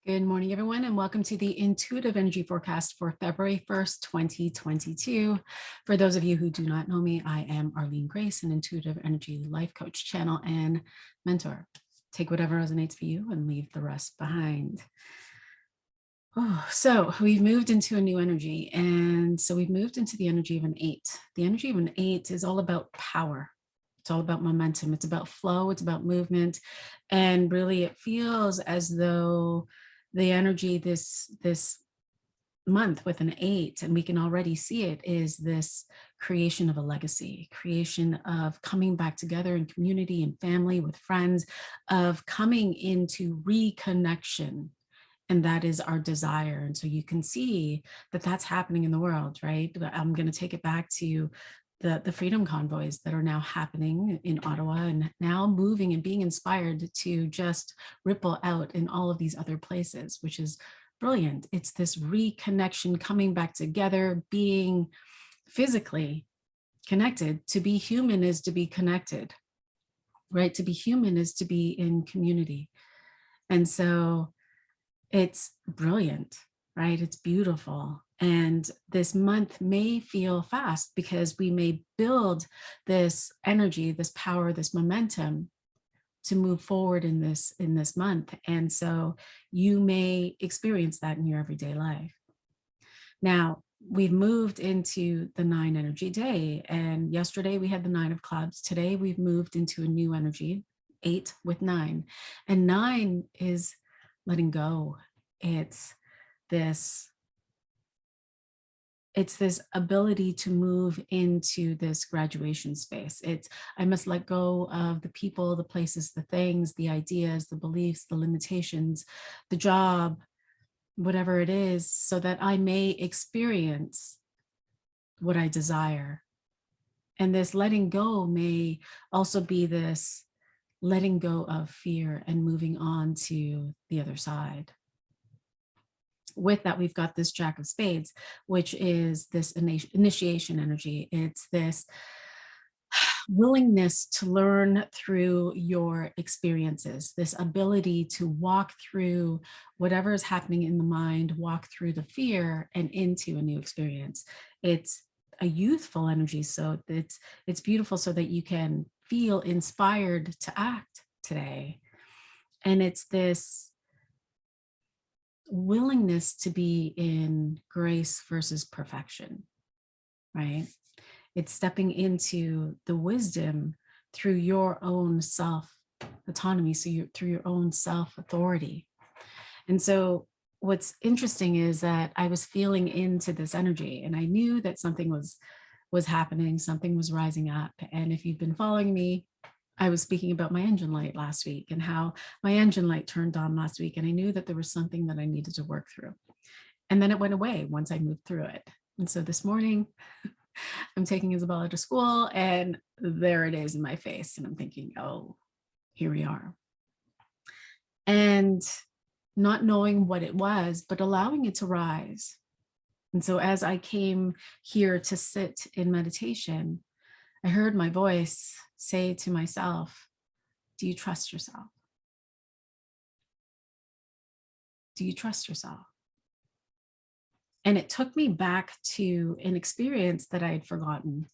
Good morning, everyone, and welcome to the Intuitive Energy Forecast for February 1st, 2022. For those of you who do not know me, I am Arlene Grace, an Intuitive Energy Life Coach channel and mentor. Take whatever resonates for you and leave the rest behind. So we've moved into a new energy, and so we've moved into the energy of an 8. The energy of an 8 is all about power. It's all about momentum. It's about flow. It's about movement. And really, it feels as though the energy this month with an 8, and we can already see it, is this creation of a legacy, creation of coming back together in community and family with friends, of coming into reconnection. And that is our desire. And so you can see that that's happening in the world, right? I'm going to take it back to the freedom convoys that are now happening in Ottawa and now moving and being inspired to just ripple out in all of these other places, which is brilliant. It's this reconnection, coming back together, being physically connected. To be human is to be connected, right? To be human is to be in community. And so it's brilliant, right? It's beautiful. And this month may feel fast because we may build this energy, this power, this momentum to move forward in this month. And so you may experience that in your everyday life. Now, we've moved into the 9 energy day, and yesterday we had the 9 of clubs. Today we've moved into a new energy, 8 with 9. And 9 is letting go. It's this ability to move into this graduation space. It's, I must let go of the people, the places, the things, the ideas, the beliefs, the limitations, the job, whatever it is, so that I may experience what I desire. And this letting go may also be this letting go of fear and moving on to the other side. With that, we've got this Jack of Spades, which is this initiation energy. It's this willingness to learn through your experiences, this ability to walk through whatever is happening in the mind, walk through the fear and into a new experience. It's a youthful energy, so it's beautiful, so that you can feel inspired to act today. And it's this willingness to be in grace versus perfection, right? It's stepping into the wisdom through your own self autonomy, so through your own self authority. And so what's interesting is that I was feeling into this energy, and I knew that something was happening, something was rising up. And if you've been following me, I was speaking about my engine light last week and how my engine light turned on last week. And I knew that there was something that I needed to work through. And then it went away once I moved through it. And so this morning, I'm taking Isabella to school, and there it is in my face. And I'm thinking, oh, here we are. And not knowing what it was, but allowing it to rise. And so as I came here to sit in meditation, I heard my voice say to myself, do you trust yourself? Do you trust yourself? And it took me back to an experience that I had forgotten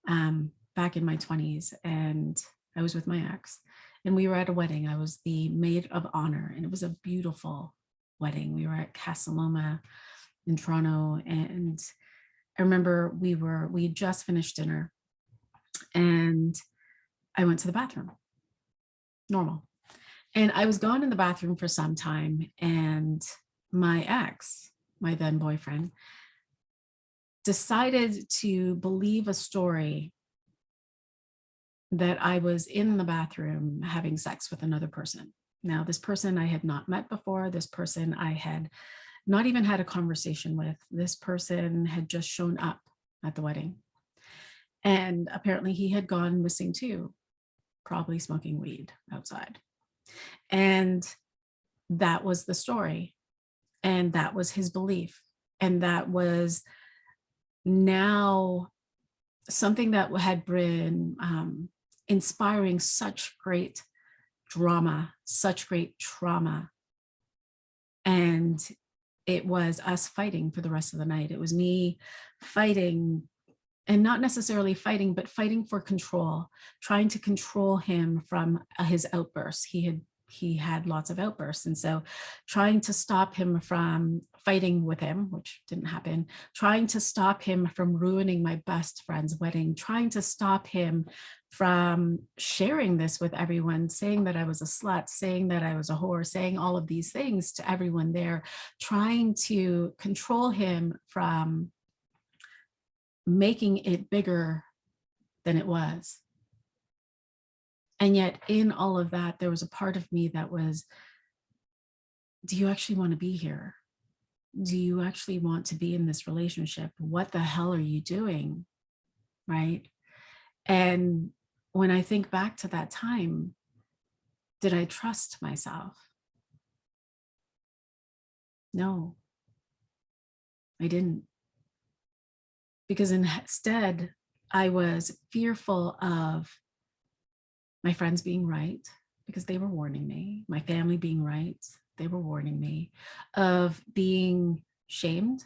back in my 20s. And I was with my ex, and we were at a wedding. I was the maid of honor, and it was a beautiful wedding. We were at Casa Loma in Toronto. And I remember we had just finished dinner, and I went to the bathroom, normal. And I was gone in the bathroom for some time, and my ex, my then boyfriend, decided to believe a story that I was in the bathroom having sex with another person. Now, this person I had not met before. This person I had not even had a conversation with. This person had just shown up at the wedding. And apparently he had gone missing too, probably smoking weed outside. And that was the story. And that was his belief. And that was now something that had been inspiring such great drama, such great trauma And it was us fighting for the rest of the night. It was me fighting, and not necessarily fighting, but fighting for control, trying to control him from his outbursts. He had lots of outbursts. And so trying to stop him from fighting with him, which didn't happen, trying to stop him from ruining my best friend's wedding, trying to stop him from sharing this with everyone, saying that I was a slut, saying that I was a whore, saying all of these things to everyone there, trying to control him from making it bigger than it was. And yet in all of that, there was a part of me that was, do you actually want to be here? Do you actually want to be in this relationship? What the hell are you doing? Right? And when I think back to that time, did I trust myself? No, I didn't. Because instead, I was fearful of my friends being right, because they were warning me, my family being right, they were warning me, of being shamed,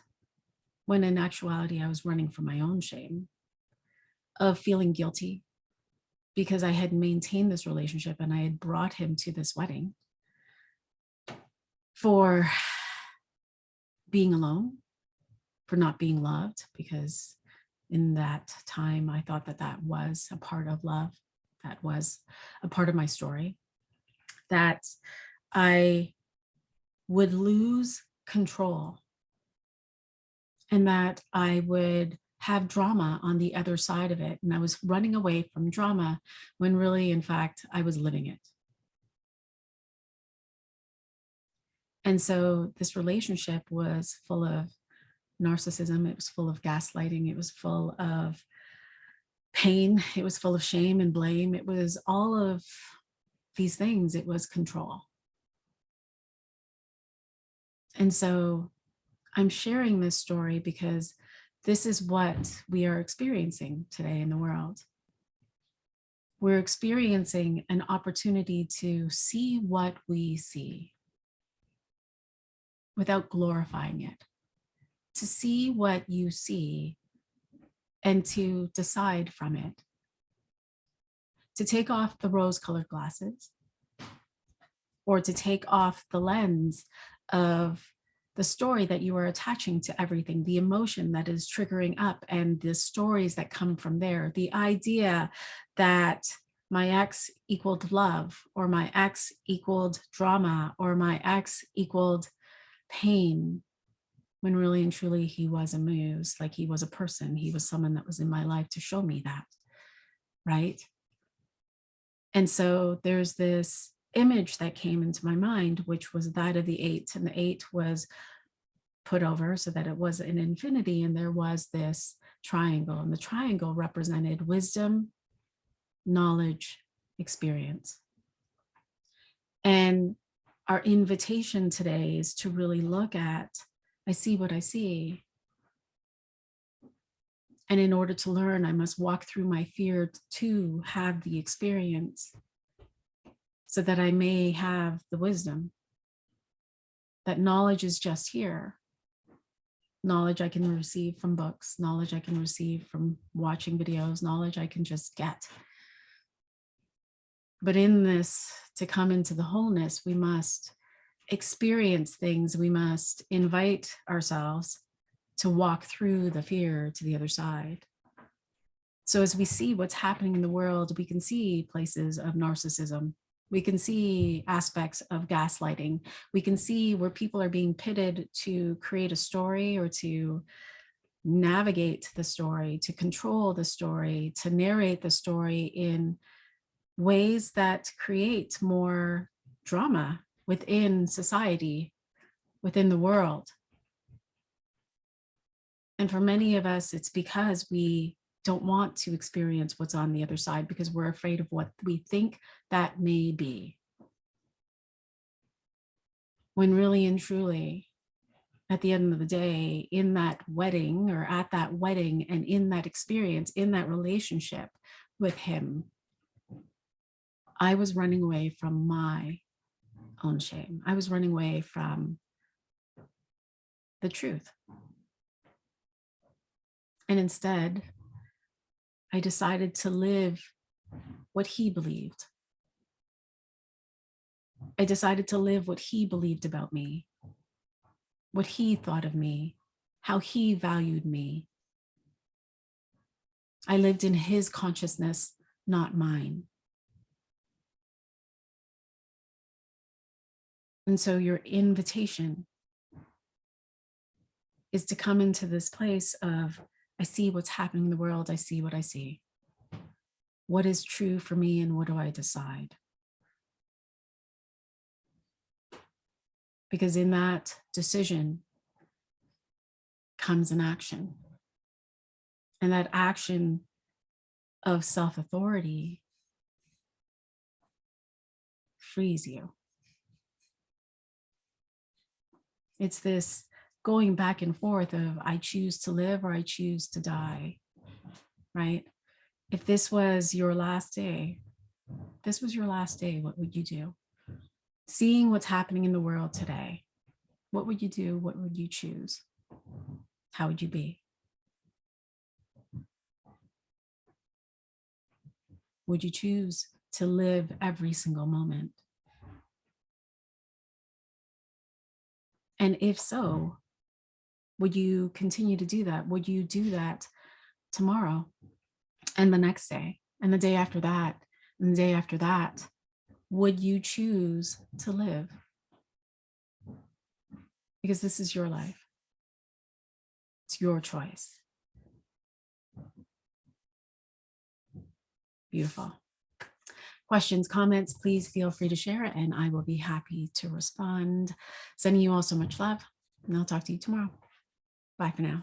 when in actuality, I was running from my own shame, of feeling guilty because I had maintained this relationship and I had brought him to this wedding, for being alone, for not being loved, because in that time, I thought that that was a part of love. That was a part of my story, that I would lose control and that I would have drama on the other side of it. And I was running away from drama when really, in fact, I was living it. And so this relationship was full of narcissism. It was full of gaslighting. It was full of pain. It was full of shame and blame. It was all of these things. It was control. And so I'm sharing this story because this is what we are experiencing today in the world. We're experiencing an opportunity to see what we see without glorifying it, to see what you see and to decide from it, to take off the rose-colored glasses, or to take off the lens of the story that you are attaching to everything, the emotion that is triggering up and the stories that come from there, the idea that my ex equaled love, or my ex equaled drama, or my ex equaled pain, when really and truly he was a muse, like he was a person, he was someone that was in my life to show me that, right? And so there's this image that came into my mind, which was that of the 8, and the 8 was put over so that it was an infinity, and there was this triangle, and the triangle represented wisdom, knowledge, experience. And our invitation today is to really look at, I see what I see. And in order to learn, I must walk through my fear to have the experience, so that I may have the wisdom. That knowledge is just here. Knowledge I can receive from books, knowledge I can receive from watching videos, knowledge I can just get. But in this, to come into the wholeness, we must experience things. We must invite ourselves to walk through the fear to the other side. So as we see what's happening in the world, we can see places of narcissism. We can see aspects of gaslighting. We can see where people are being pitted to create a story, or to navigate the story, to control the story, to narrate the story in ways that create more drama within society, within the world. And for many of us, it's because we don't want to experience what's on the other side, because we're afraid of what we think that may be. When really and truly, at the end of the day, in that wedding, or at that wedding, and in that experience, in that relationship with him, I was running away from my own shame. I was running away from the truth. And instead, I decided to live what he believed. I decided to live what he believed about me, what he thought of me, how he valued me. I lived in his consciousness, not mine. And so your invitation is to come into this place of, I see what's happening in the world. I see what I see. What is true for me and what do I decide? Because in that decision comes an action. And that action of self-authority frees you. It's this going back and forth of I choose to live or I choose to die, right? If this was your last day, what would you do? Seeing what's happening in the world today, what would you do? What would you choose? How would you be? Would you choose to live every single moment? And if so, would you continue to do that? Would you do that tomorrow and the next day and the day after that and the day after that? Would you choose to live? Because this is your life. It's your choice. Beautiful. Questions, comments, please feel free to share and I will be happy to respond. Sending you all so much love and I'll talk to you tomorrow. Bye for now.